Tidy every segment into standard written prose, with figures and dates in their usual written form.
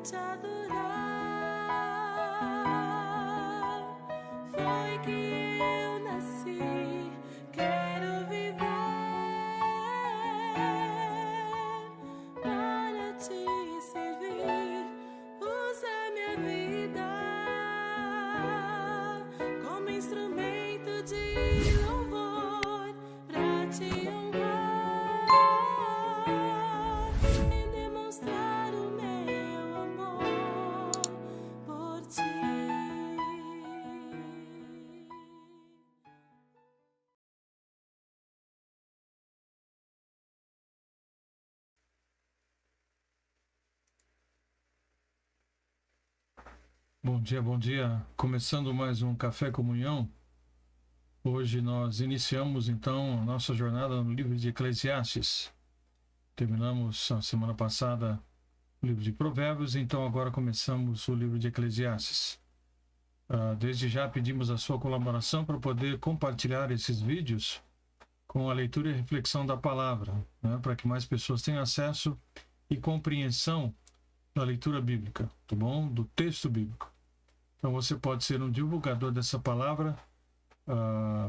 te adorar. Foi que eu nasci, quero viver para te servir. Usa minha vida como instrumento de louvor para te honrar e demonstrar o meu amor por ti. Bom dia, bom dia. Começando mais um Café Comunhão. Hoje nós iniciamos então a nossa jornada no livro de Eclesiastes. Terminamos a semana passada o livro de Provérbios, então agora começamos o livro de Eclesiastes. Desde já pedimos a sua colaboração para poder compartilhar esses vídeos com a leitura e reflexão da palavra, né, para que mais pessoas tenham acesso e compreensão da leitura bíblica, tá bom? Do texto bíblico. Então você pode ser um divulgador dessa palavra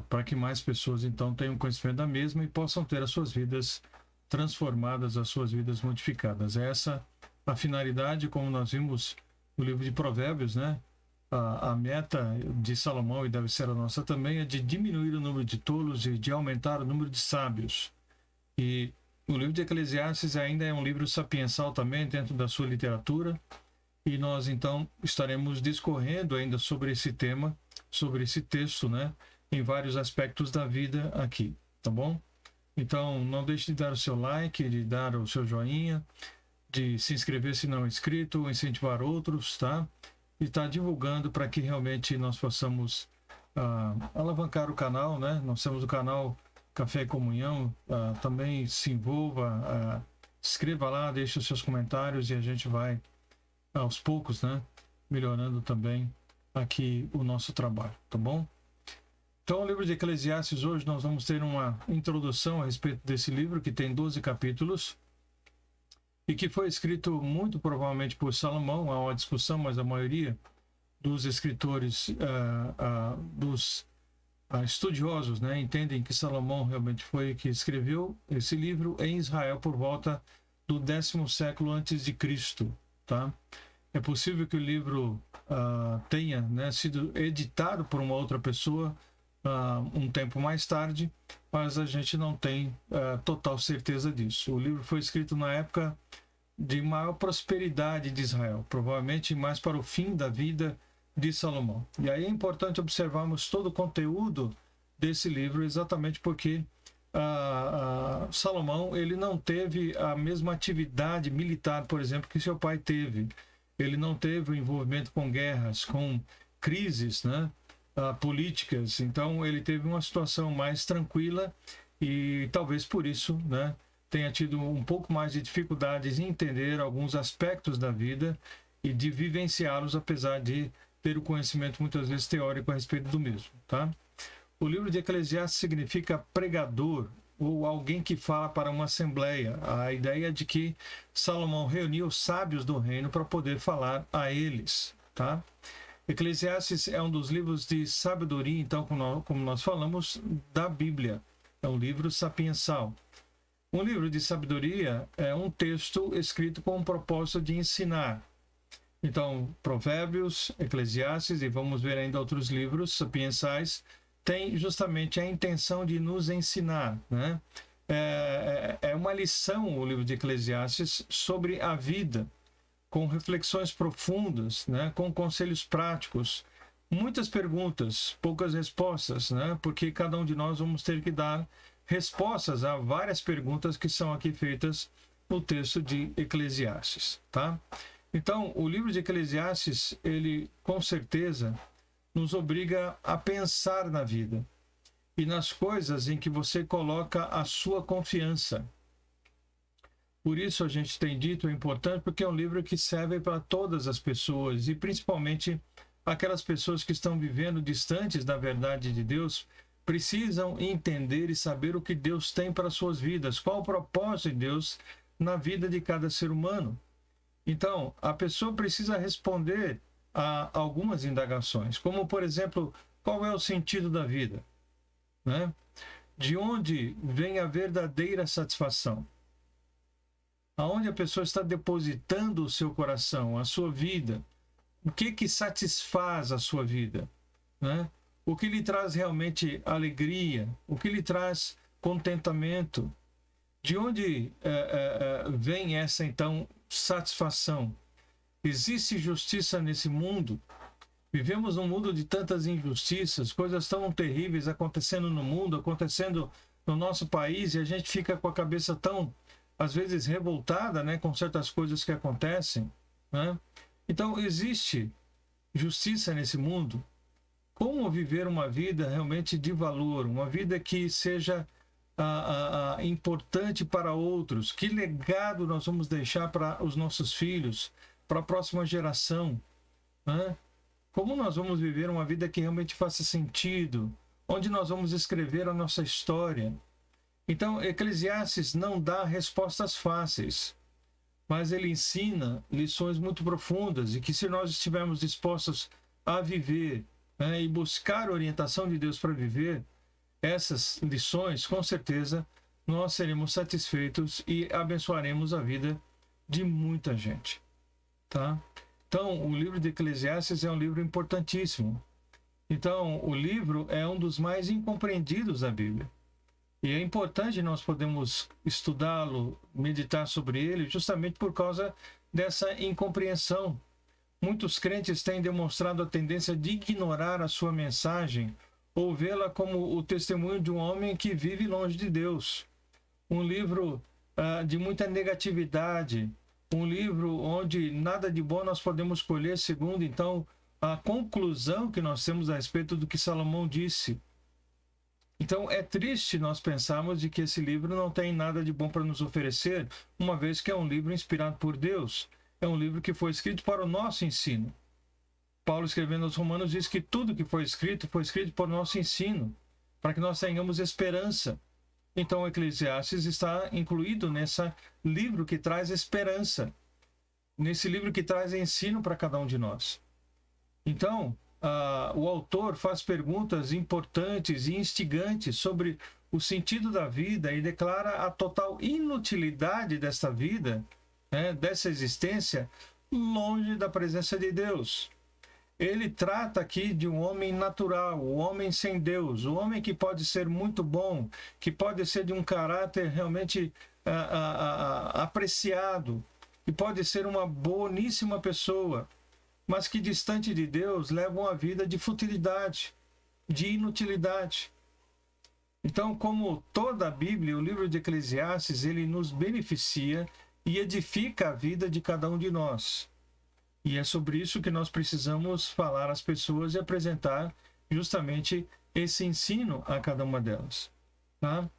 para que mais pessoas então tenham conhecimento da mesma e possam ter as suas vidas transformadas, as suas vidas modificadas. Essa a finalidade, como nós vimos no livro de Provérbios, né? A meta de Salomão, e deve ser a nossa também, é de diminuir o número de tolos e de aumentar o número de sábios. E o livro de Eclesiastes ainda é um livro sapiensal também dentro da sua literatura, e nós então estaremos discorrendo ainda sobre esse tema, sobre esse texto, né, em vários aspectos da vida aqui, tá bom? Então não deixe de dar o seu like, de dar o seu joinha, de se inscrever se não é inscrito, incentivar outros, tá? E estar divulgando para que realmente nós possamos alavancar o canal, né? Nós temos o canal Café e Comunhão, também se envolva, escreva lá, deixe os seus comentários e a gente vai aos poucos, né, melhorando também aqui o nosso trabalho, tá bom? Então, o livro de Eclesiastes, hoje nós vamos ter uma introdução a respeito desse livro, que tem 12 capítulos, e que foi escrito muito provavelmente por Salomão. Há uma discussão, mas a maioria dos escritores, dos estudiosos, né, entendem que Salomão realmente foi que escreveu esse livro em Israel por volta do 10º século antes de Cristo, tá? É possível que o livro tenha, né, sido editado por uma outra pessoa um tempo mais tarde, mas a gente não tem total certeza disso. O livro foi escrito na época de maior prosperidade de Israel, provavelmente mais para o fim da vida de Salomão. E aí é importante observarmos todo o conteúdo desse livro, exatamente porque Salomão ele não teve a mesma atividade militar, por exemplo, que seu pai teve. Ele não teve o envolvimento com guerras, com crises, né, políticas. Então ele teve uma situação mais tranquila e talvez por isso, né, tenha tido um pouco mais de dificuldades em entender alguns aspectos da vida e de vivenciá-los, apesar de ter o conhecimento muitas vezes teórico a respeito do mesmo, tá? O livro de Eclesiastes significa pregador, ou alguém que fala para uma assembleia. A ideia é de que Salomão reuniu os sábios do reino para poder falar a eles, tá? Eclesiastes é um dos livros de sabedoria, então, como nós falamos, da Bíblia. É um livro sapiensal. Um livro de sabedoria é um texto escrito com o propósito de ensinar. Então, Provérbios, Eclesiastes, e vamos ver ainda outros livros sapiensais, tem justamente a intenção de nos ensinar, né? É uma lição, o livro de Eclesiastes, sobre a vida, com reflexões profundas, né? Com conselhos práticos, muitas perguntas, poucas respostas, né? Porque cada um de nós vamos ter que dar respostas a várias perguntas que são aqui feitas no texto de Eclesiastes, tá? Então, o livro de Eclesiastes, ele com certeza nos obriga a pensar na vida e nas coisas em que você coloca a sua confiança. Por isso a gente tem dito, é importante, porque é um livro que serve para todas as pessoas, e principalmente aquelas pessoas que estão vivendo distantes da verdade de Deus, precisam entender e saber o que Deus tem para suas vidas, qual o propósito de Deus na vida de cada ser humano. Então, a pessoa precisa responder a algumas indagações, como, por exemplo, qual é o sentido da vida? Né? De onde vem a verdadeira satisfação? Aonde a pessoa está depositando o seu coração, a sua vida? O que satisfaz a sua vida? Né? O que lhe traz realmente alegria? O que lhe traz contentamento? De onde vem essa, então, satisfação? Existe justiça nesse mundo? Vivemos num mundo de tantas injustiças, coisas tão terríveis acontecendo no mundo, acontecendo no nosso país, e a gente fica com a cabeça tão, às vezes, revoltada, né, com certas coisas que acontecem. Né? Então, existe justiça nesse mundo? Como viver uma vida realmente de valor, uma vida que seja importante para outros? Que legado nós vamos deixar para os nossos filhos, para a próxima geração? Né? Como nós vamos viver uma vida que realmente faça sentido? Onde nós vamos escrever a nossa história? Então, Eclesiastes não dá respostas fáceis, mas ele ensina lições muito profundas e que, se nós estivermos dispostos a viver, né, e buscar a orientação de Deus para viver essas lições, com certeza nós seremos satisfeitos e abençoaremos a vida de muita gente. Tá? Então, o livro de Eclesiastes é um livro importantíssimo. Então, o livro é um dos mais incompreendidos da Bíblia. E é importante nós podermos estudá-lo, meditar sobre ele, justamente por causa dessa incompreensão. Muitos crentes têm demonstrado a tendência de ignorar a sua mensagem ou vê-la como o testemunho de um homem que vive longe de Deus. Um livro de muita negatividade, um livro onde nada de bom nós podemos colher, segundo, então, a conclusão que nós temos a respeito do que Salomão disse. Então, é triste nós pensarmos de que esse livro não tem nada de bom para nos oferecer, uma vez que é um livro inspirado por Deus. É um livro que foi escrito para o nosso ensino. Paulo, escrevendo aos Romanos, diz que tudo que foi escrito para o nosso ensino, para que nós tenhamos esperança. Então, o Eclesiastes está incluído nesse livro que traz esperança, nesse livro que traz ensino para cada um de nós. Então, o autor faz perguntas importantes e instigantes sobre o sentido da vida e declara a total inutilidade desta vida, né, dessa existência, longe da presença de Deus. Ele trata aqui de um homem natural, o homem sem Deus, o homem que pode ser muito bom, que pode ser de um caráter realmente apreciado, que pode ser uma boníssima pessoa, mas que, distante de Deus, leva uma vida de futilidade, de inutilidade. Então, como toda a Bíblia, o livro de Eclesiastes, ele nos beneficia e edifica a vida de cada um de nós. E é sobre isso que nós precisamos falar às pessoas e apresentar justamente esse ensino a cada uma delas. Tá?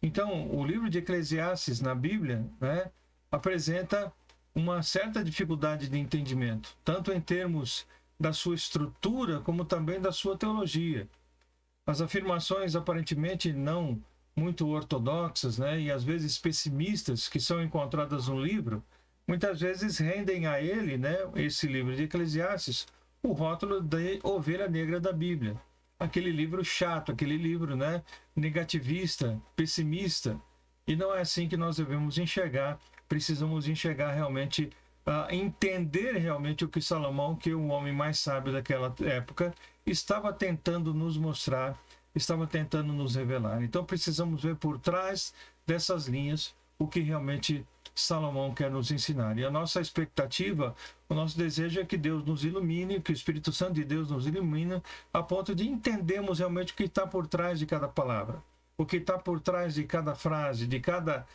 Então, o livro de Eclesiastes na Bíblia, né, apresenta uma certa dificuldade de entendimento, tanto em termos da sua estrutura, como também da sua teologia. As afirmações aparentemente não muito ortodoxas, né, e às vezes pessimistas que são encontradas no livro, muitas vezes rendem a ele, né, esse livro de Eclesiastes, o rótulo de ovelha negra da Bíblia. Aquele livro chato, aquele livro, né, negativista, pessimista. E não é assim que nós devemos enxergar. Precisamos enxergar realmente, entender realmente o que Salomão, que é o homem mais sábio daquela época, estava tentando nos mostrar, estava tentando nos revelar. Então precisamos ver por trás dessas linhas o que realmente Salomão quer nos ensinar. E a nossa expectativa, o nosso desejo é que Deus nos ilumine, que o Espírito Santo de Deus nos ilumine, a ponto de entendermos realmente o que está por trás de cada palavra, o que está por trás de cada frase, de cada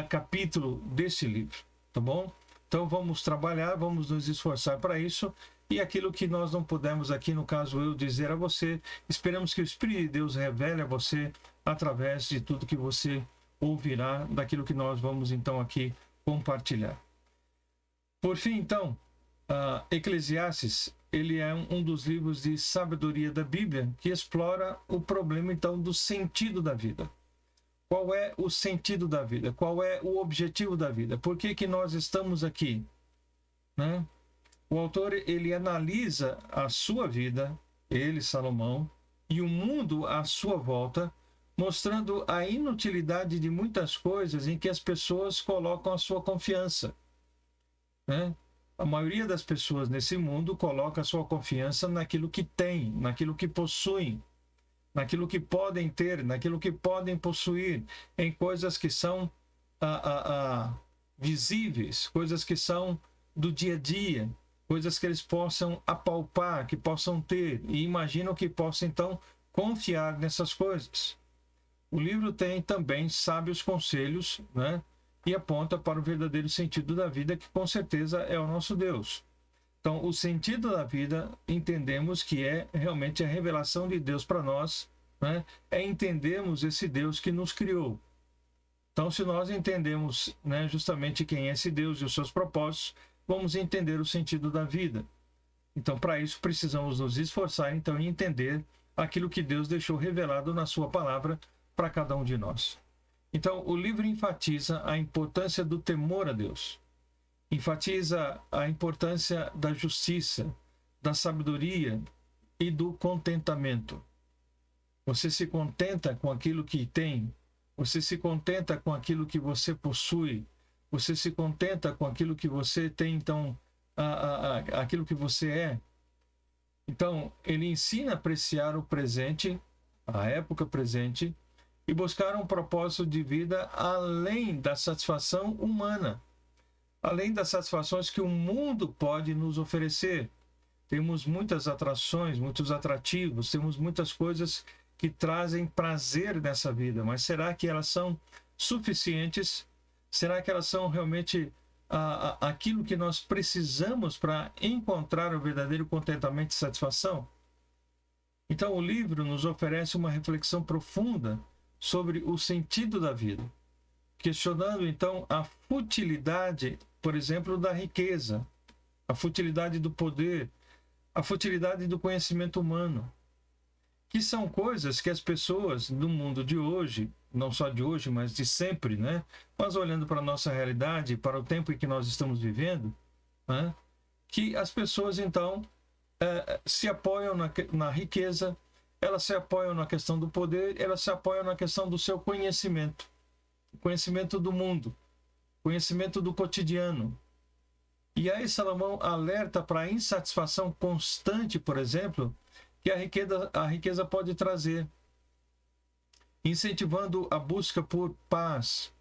capítulo desse livro, tá bom? Então vamos trabalhar, vamos nos esforçar para isso, e aquilo que nós não pudemos aqui, no caso eu, dizer a você, esperamos que o Espírito de Deus revele a você através de tudo que você ouvirá, daquilo que nós vamos então aqui compartilhar. Por fim, então, Eclesiastes, ele é um dos livros de sabedoria da Bíblia que explora o problema então do sentido da vida. Qual é o sentido da vida? Qual é o objetivo da vida? Por que que nós estamos aqui? né? O autor, ele analisa a sua vida, ele, Salomão, e o mundo à sua volta, mostrando a inutilidade de muitas coisas em que as pessoas colocam a sua confiança, né? A maioria das pessoas nesse mundo coloca a sua confiança naquilo que tem, naquilo que possuem, naquilo que podem ter, naquilo que podem possuir, em coisas que são visíveis, coisas que são do dia a dia, coisas que eles possam apalpar, que possam ter, e imaginam que possam, então, confiar nessas coisas. O livro tem também sábios conselhos, né? E aponta para o verdadeiro sentido da vida, que com certeza é o nosso Deus. Então, o sentido da vida, entendemos que é realmente a revelação de Deus para nós, né? É entendermos esse Deus que nos criou. Então, se nós entendemos, né, justamente quem é esse Deus e os seus propósitos, vamos entender o sentido da vida. Então, para isso, precisamos nos esforçar, então, em entender aquilo que Deus deixou revelado na sua palavra para cada um de nós. Então, o livro enfatiza a importância do temor a Deus. Enfatiza a importância da justiça, da sabedoria e do contentamento. Você se contenta com aquilo que tem, você se contenta com aquilo que você possui, você se contenta com aquilo que você tem, então, aquilo que você é. Então, ele ensina a apreciar o presente, a época presente, e buscar um propósito de vida além da satisfação humana, além das satisfações que o mundo pode nos oferecer. Temos muitas atrações, muitos atrativos, temos muitas coisas que trazem prazer nessa vida, mas será que elas são suficientes? Será que elas são realmente aquilo que nós precisamos para encontrar o verdadeiro contentamento e satisfação? Então, o livro nos oferece uma reflexão profunda sobre o sentido da vida, questionando, então, a futilidade, por exemplo, da riqueza, a futilidade do poder, a futilidade do conhecimento humano, que são coisas que as pessoas do mundo de hoje, não só de hoje, mas de sempre, né? Mas olhando para a nossa realidade, para o tempo em que nós estamos vivendo, né? Que as pessoas, então, se apoiam na riqueza, elas se apoiam na questão do poder, elas se apoiam na questão do seu conhecimento, conhecimento do mundo, conhecimento do cotidiano. E aí Salomão alerta para a insatisfação constante, por exemplo, que a riqueza pode trazer, incentivando a busca por paz,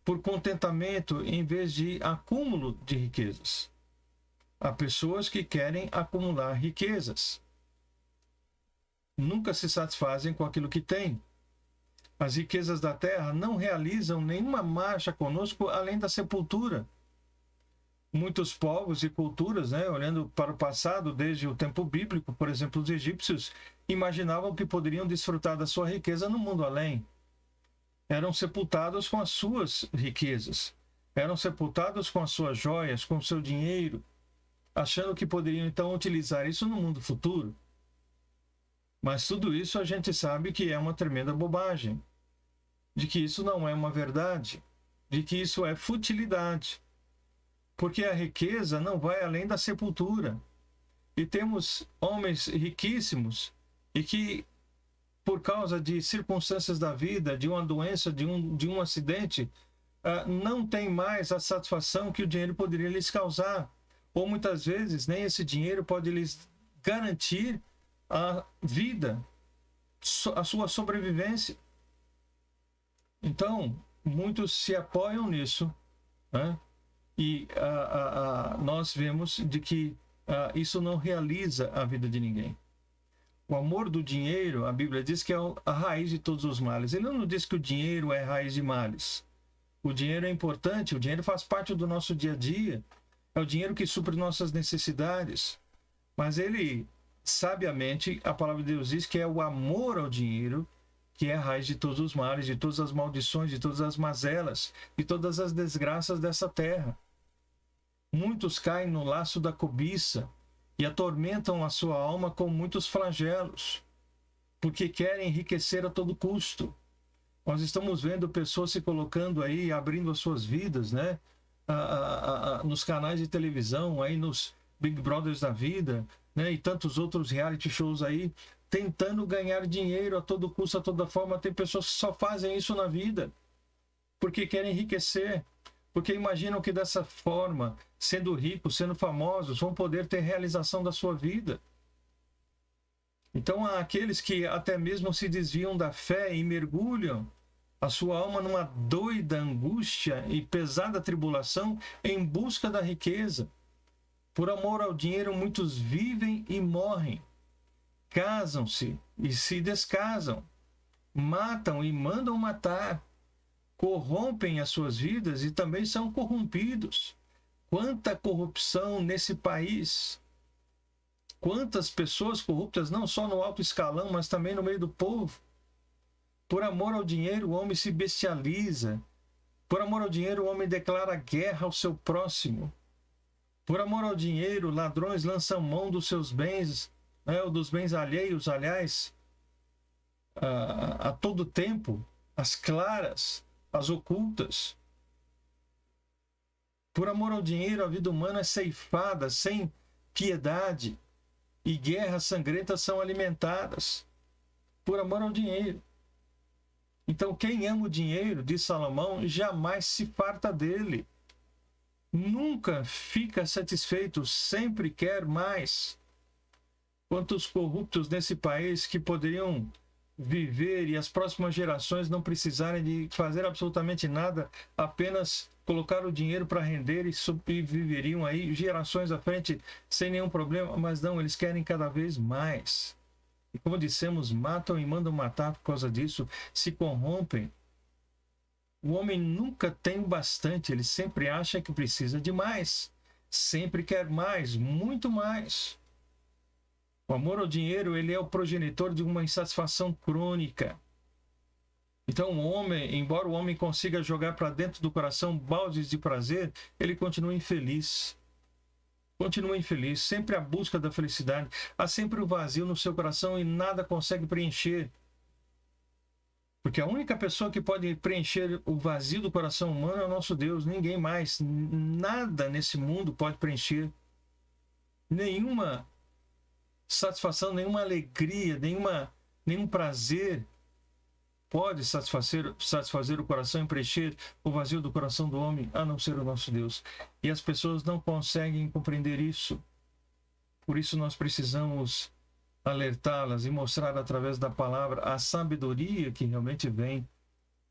por contentamento, em vez de acúmulo de riquezas. Há pessoas que querem acumular riquezas, nunca se satisfazem com aquilo que têm. As riquezas da terra não realizam nenhuma marcha conosco além da sepultura. Muitos povos e culturas, né, olhando para o passado, desde o tempo bíblico, por exemplo, os egípcios, imaginavam que poderiam desfrutar da sua riqueza no mundo além. Eram sepultados com as suas riquezas, eram sepultados com as suas joias, com o seu dinheiro, achando que poderiam então utilizar isso no mundo futuro. Mas tudo isso a gente sabe que é uma tremenda bobagem, de que isso não é uma verdade, de que isso é futilidade, porque a riqueza não vai além da sepultura. E temos homens riquíssimos e que, por causa de circunstâncias da vida, de uma doença, de um acidente, não tem mais a satisfação que o dinheiro poderia lhes causar. Ou muitas vezes nem esse dinheiro pode lhes garantir a vida, a sua sobrevivência. Então, muitos se apoiam nisso, né? E nós vemos de que isso não realiza a vida de ninguém. O amor do dinheiro, a Bíblia diz que é a raiz de todos os males. Ele não diz que o dinheiro é a raiz de males. O dinheiro é importante, o dinheiro faz parte do nosso dia a dia, é o dinheiro que supre nossas necessidades. Mas ele, sabiamente, a palavra de Deus diz que é o amor ao dinheiro que é a raiz de todos os males, de todas as maldições, de todas as mazelas, de todas as desgraças dessa terra. Muitos caem no laço da cobiça e atormentam a sua alma com muitos flagelos, porque querem enriquecer a todo custo. Nós estamos vendo pessoas se colocando aí, abrindo as suas vidas, né? nos canais de televisão, aí nos Big Brothers da vida, né, e tantos outros reality shows aí, tentando ganhar dinheiro a todo custo, a toda forma. Tem pessoas que só fazem isso na vida porque querem enriquecer, porque imaginam que dessa forma, sendo ricos, sendo famosos, vão poder ter realização da sua vida. Então há aqueles que até mesmo se desviam da fé e mergulham a sua alma numa doida angústia e pesada tribulação em busca da riqueza. Por amor ao dinheiro, muitos vivem e morrem, casam-se e se descasam, matam e mandam matar, corrompem as suas vidas e também são corrompidos. Quanta corrupção nesse país! Quantas pessoas corruptas, não só no alto escalão, mas também no meio do povo. Por amor ao dinheiro, o homem se bestializa. Por amor ao dinheiro, o homem declara guerra ao seu próximo. Por amor ao dinheiro, ladrões lançam mão dos seus bens, né, ou dos bens alheios, aliás, a todo tempo, as claras, as ocultas. Por amor ao dinheiro, a vida humana é ceifada sem piedade e guerras sangrentas são alimentadas. Por amor ao dinheiro. Então, quem ama o dinheiro, diz Salomão, jamais se farta dele. Nunca fica satisfeito, sempre quer mais. Quantos corruptos nesse país que poderiam viver e as próximas gerações não precisarem de fazer absolutamente nada, apenas colocar o dinheiro para render e sobreviveriam aí gerações à frente sem nenhum problema, mas não, eles querem cada vez mais. E como dissemos, matam e mandam matar por causa disso, se corrompem. O homem nunca tem o bastante, ele sempre acha que precisa de mais, sempre quer mais, muito mais. O amor ao dinheiro, ele é o progenitor de uma insatisfação crônica. Então, o homem, embora o homem consiga jogar para dentro do coração baldes de prazer, ele continua infeliz. Continua infeliz, sempre à busca da felicidade. Há sempre o vazio no seu coração e nada consegue preencher. Porque a única pessoa que pode preencher o vazio do coração humano é o nosso Deus, ninguém mais. Nada nesse mundo pode preencher. Nenhuma satisfação, nenhuma alegria, nenhum prazer pode satisfazer o coração e preencher o vazio do coração do homem, a não ser o nosso Deus. E as pessoas não conseguem compreender isso. Por isso nós precisamos alertá-las e mostrar através da palavra a sabedoria que realmente vem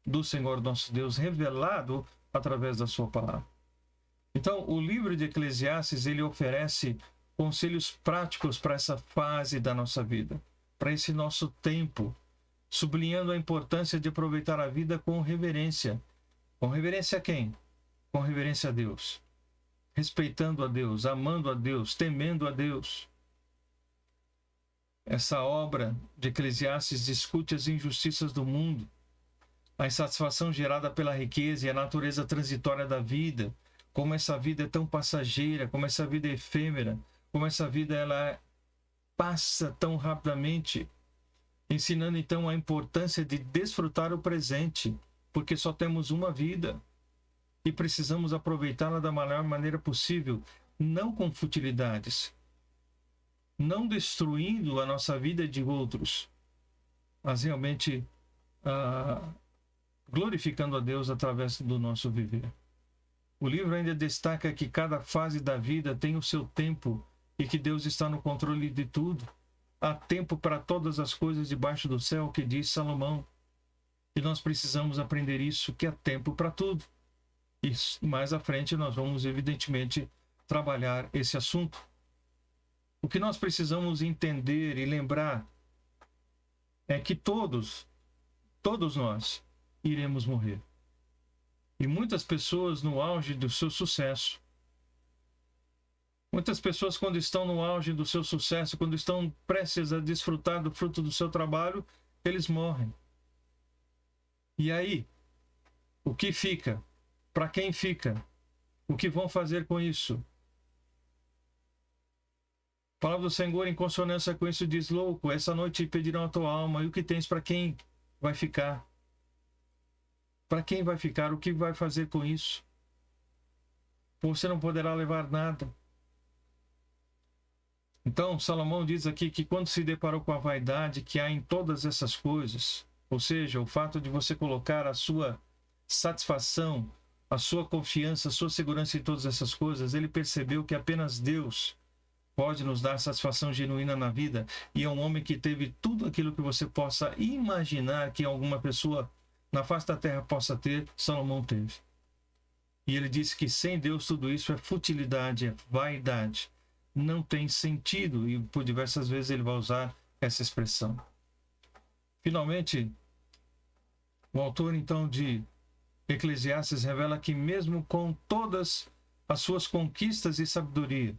do Senhor nosso Deus, revelado através da sua palavra. Então, o livro de Eclesiastes, ele oferece conselhos práticos para essa fase da nossa vida, para esse nosso tempo, sublinhando a importância de aproveitar a vida com reverência. Com reverência a quem? Com reverência a Deus. Respeitando a Deus, amando a Deus, temendo a Deus. Essa obra de Eclesiastes discute as injustiças do mundo, a insatisfação gerada pela riqueza e a natureza transitória da vida, como essa vida é tão passageira, como essa vida é efêmera, como essa vida ela passa tão rapidamente, ensinando então a importância de desfrutar o presente, porque só temos uma vida e precisamos aproveitá-la da melhor maneira possível, não com futilidades, não destruindo a nossa vida de outros, mas realmente glorificando a Deus através do nosso viver. O livro ainda destaca que cada fase da vida tem o seu tempo e que Deus está no controle de tudo. Há tempo para todas as coisas debaixo do céu, que diz Salomão. E nós precisamos aprender isso, que há tempo para tudo. E mais à frente nós vamos, evidentemente, trabalhar esse assunto. O que nós precisamos entender e lembrar é que todos nós iremos morrer. E muitas pessoas no auge do seu sucesso, muitas pessoas quando estão no auge do seu sucesso, quando estão prestes a desfrutar do fruto do seu trabalho, eles morrem. E aí, o que fica? Para quem fica? O que vão fazer com isso? A palavra do Senhor, em consonância com isso, diz: louco, essa noite pedirão a tua alma, e o que tens para quem vai ficar? Para quem vai ficar? O que vai fazer com isso? você não poderá levar nada. Então, Salomão diz aqui que quando se deparou com a vaidade que há em todas essas coisas, ou seja, o fato de você colocar a sua satisfação, a sua confiança, a sua segurança em todas essas coisas, ele percebeu que apenas Deus pode nos dar satisfação genuína na vida, e é um homem que teve tudo aquilo que você possa imaginar que alguma pessoa na face da terra possa ter, Salomão teve. E ele disse que sem Deus tudo isso é futilidade, é vaidade. Não tem sentido, e por diversas vezes ele vai usar essa expressão. Finalmente, o autor então de Eclesiastes revela que mesmo com todas as suas conquistas e sabedoria,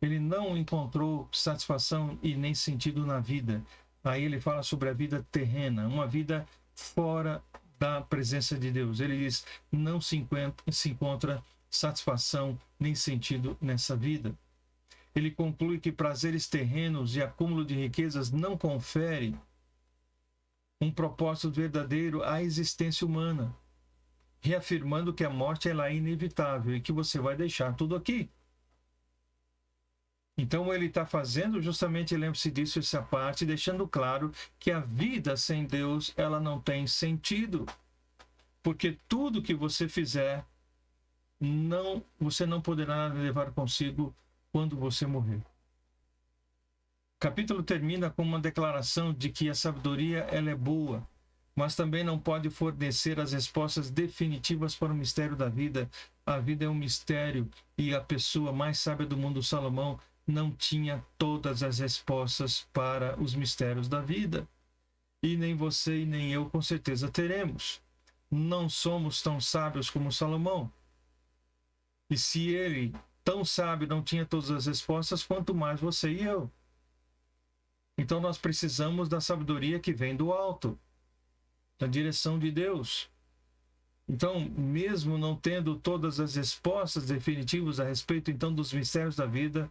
ele não encontrou satisfação e nem sentido na vida. Aí ele fala sobre a vida terrena, uma vida fora da presença de Deus. Ele diz, não se encontra satisfação nem sentido nessa vida. Ele conclui que prazeres terrenos e acúmulo de riquezas não confere um propósito verdadeiro à existência humana, reafirmando que a morte ela é inevitável e que você vai deixar tudo aqui. Então ele está fazendo justamente, lembre-se disso, essa parte, deixando claro que a vida sem Deus ela não tem sentido, porque tudo que você fizer, você não poderá levar consigo quando você morrer. O capítulo termina com uma declaração de que a sabedoria ela é boa, mas também não pode fornecer as respostas definitivas para o mistério da vida. A vida é um mistério e a pessoa mais sábia do mundo, Salomão, não tinha todas as respostas para os mistérios da vida. E nem você e nem eu com certeza teremos. Não somos tão sábios como Salomão. E se ele, tão sábio, não tinha todas as respostas, quanto mais você e eu. Então nós precisamos da sabedoria que vem do alto, da direção de Deus. Então, mesmo não tendo todas as respostas definitivas a respeito então dos mistérios da vida,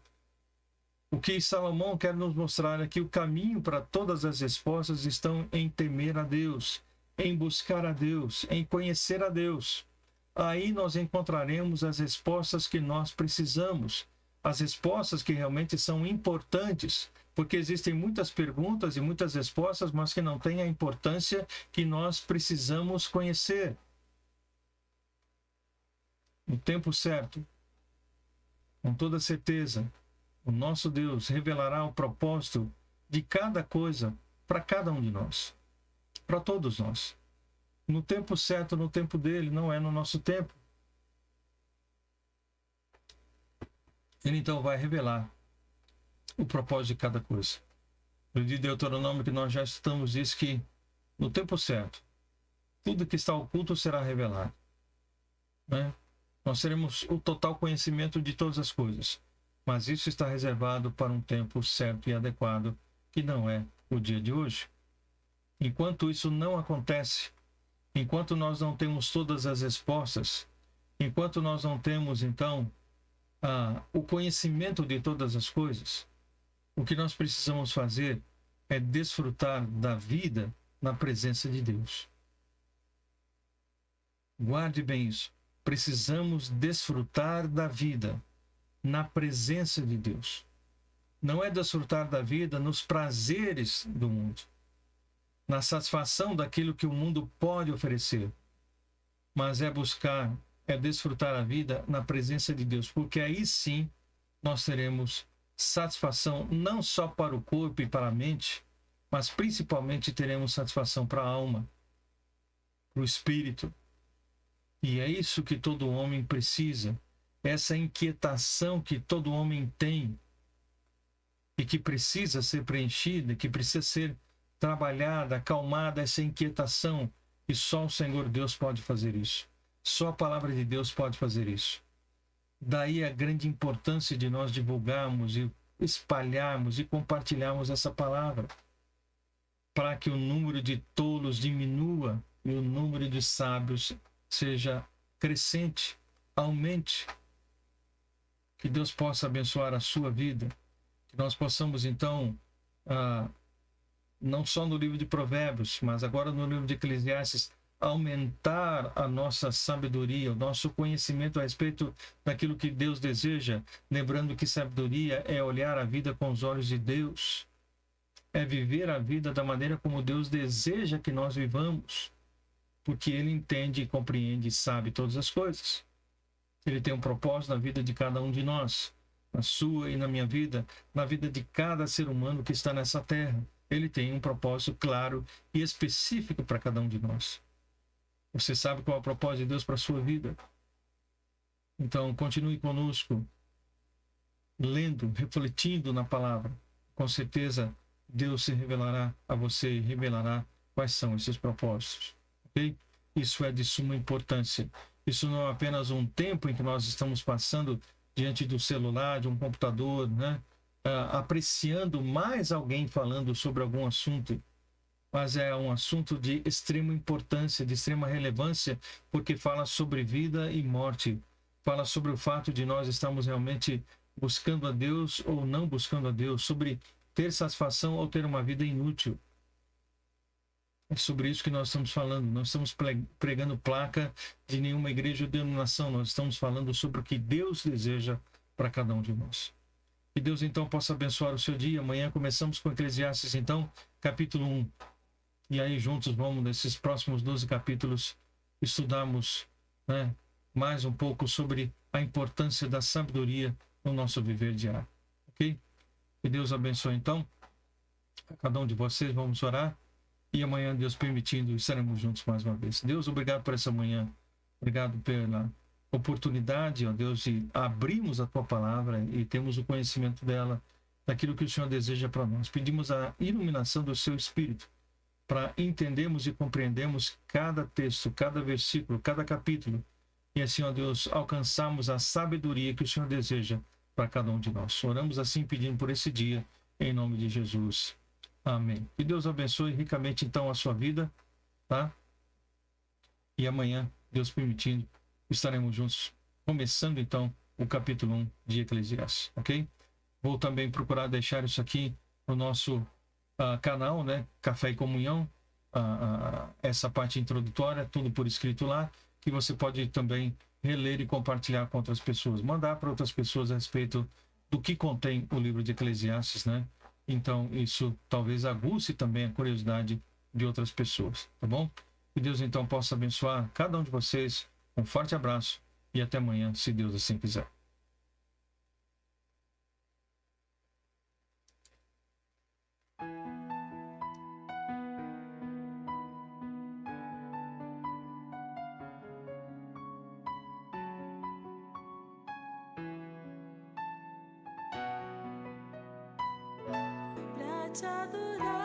o que Salomão quer nos mostrar é que o caminho para todas as respostas estão em temer a Deus, em buscar a Deus, em conhecer a Deus. Aí nós encontraremos as respostas que nós precisamos, as respostas que realmente são importantes, porque existem muitas perguntas e muitas respostas, mas que não têm a importância que nós precisamos conhecer. No tempo certo, com toda certeza, o nosso Deus revelará o propósito de cada coisa para cada um de nós, para todos nós. No tempo certo, no tempo dele, não é no nosso tempo. Ele então vai revelar o propósito de cada coisa. O livro de Deuteronômio que nós já estudamos diz que no tempo certo, tudo que está oculto será revelado. Né? Nós teremos o total conhecimento de todas as coisas. Mas isso está reservado para um tempo certo e adequado, que não é o dia de hoje. Enquanto isso não acontece, enquanto nós não temos todas as respostas, enquanto nós não temos, então, o conhecimento de todas as coisas, o que nós precisamos fazer é desfrutar da vida na presença de Deus. Guarde bem isso. Precisamos desfrutar da vida na presença de Deus. Não é desfrutar da vida nos prazeres do mundo, na satisfação daquilo que o mundo pode oferecer, mas é buscar, é desfrutar a vida na presença de Deus, porque aí sim nós teremos satisfação não só para o corpo e para a mente, mas principalmente teremos satisfação para a alma, para o espírito. E é isso que todo homem precisa. Essa inquietação que todo homem tem e que precisa ser preenchida, que precisa ser trabalhada, acalmada, essa inquietação, e só o Senhor Deus pode fazer isso. Só a palavra de Deus pode fazer isso. Daí a grande importância de nós divulgarmos e espalharmos e compartilharmos essa palavra, para que o número de tolos diminua e o número de sábios seja crescente, aumente. Que Deus possa abençoar a sua vida, que nós possamos então, não só no livro de Provérbios, mas agora no livro de Eclesiastes, aumentar a nossa sabedoria, o nosso conhecimento a respeito daquilo que Deus deseja, lembrando que sabedoria é olhar a vida com os olhos de Deus, é viver a vida da maneira como Deus deseja que nós vivamos, porque Ele entende, compreende e sabe todas as coisas. Ele tem um propósito na vida de cada um de nós, na sua e na minha vida, na vida de cada ser humano que está nessa terra. Ele tem um propósito claro e específico para cada um de nós. Você sabe qual é o propósito de Deus para a sua vida? Então, continue conosco, lendo, refletindo na palavra. Com certeza, Deus se revelará a você e revelará quais são esses propósitos. Ok? Isso é de suma importância. Isso não é apenas um tempo em que nós estamos passando diante do celular, de um computador, né? Apreciando mais alguém falando sobre algum assunto, mas é um assunto de extrema importância, de extrema relevância, porque fala sobre vida e morte, fala sobre o fato de nós estarmos realmente buscando a Deus ou não buscando a Deus, sobre ter satisfação ou ter uma vida inútil. É sobre isso que nós estamos falando. Não estamos pregando placa de nenhuma igreja ou denominação. Nós estamos falando sobre o que Deus deseja para cada um de nós. Que Deus, então, possa abençoar o seu dia. Amanhã começamos com Eclesiastes, então, capítulo 1. E aí, juntos, vamos, nesses próximos 12 capítulos, estudarmos, né, mais um pouco sobre a importância da sabedoria no nosso viver diário. Ok? Que Deus abençoe, então, a cada um de vocês. Vamos orar. E amanhã, Deus permitindo, estaremos juntos mais uma vez. Deus, obrigado por essa manhã. Obrigado pela oportunidade, ó Deus, de abrirmos a Tua palavra e termos o conhecimento dela, daquilo que o Senhor deseja para nós. Pedimos a iluminação do Seu Espírito para entendermos e compreendermos cada texto, cada versículo, cada capítulo. E assim, ó Deus, alcançarmos a sabedoria que o Senhor deseja para cada um de nós. Oramos assim, pedindo por esse dia, em nome de Jesus. Amém. Que Deus abençoe ricamente, então, a sua vida, tá? E amanhã, Deus permitindo, estaremos juntos, começando, então, o capítulo 1 de Eclesiastes, ok? Vou também procurar deixar isso aqui no nosso canal, né? Café e Comunhão, essa parte introdutória, tudo por escrito lá, que você pode também reler e compartilhar com outras pessoas, mandar para outras pessoas a respeito do que contém o livro de Eclesiastes, né? Então, isso talvez aguce também a curiosidade de outras pessoas, tá bom? Que Deus, então, possa abençoar cada um de vocês. Um forte abraço e até amanhã, se Deus assim quiser. Pra te adorar.